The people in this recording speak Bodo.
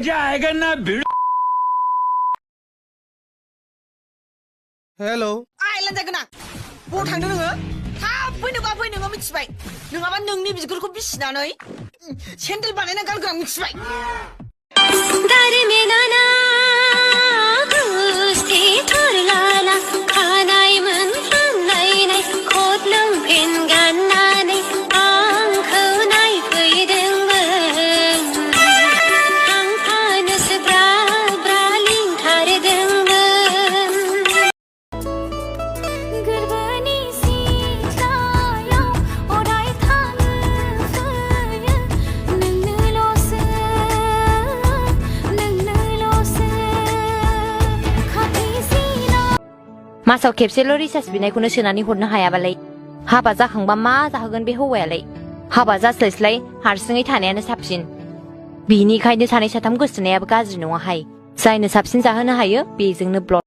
आएगा ना भिड़ हेलौ आइलान जागोन ना बबाव थांदों नोङो थाब फैनोबा फै नोङो मिथिबाय नङाबा नोंनि बिगुरखौ बिसिनानै सेन्देल बानायना गानगोन आं मिथिबाय मासाव खेबसेल' रिसार्ज बिनायखौनो सोनानै हरनो हायाबालाय हाबा जाखांबा मा जाहोगोन बे हौवायालाय हाबा जास्लायस्लाय हारसिङै थानायानो साबसिन बिनिखायनो सानै साथाम गोसोथोनायाबो गाज्रि नङाहाय जायनो साबसिन जाहोनो हायो बेजोंनो ब्लड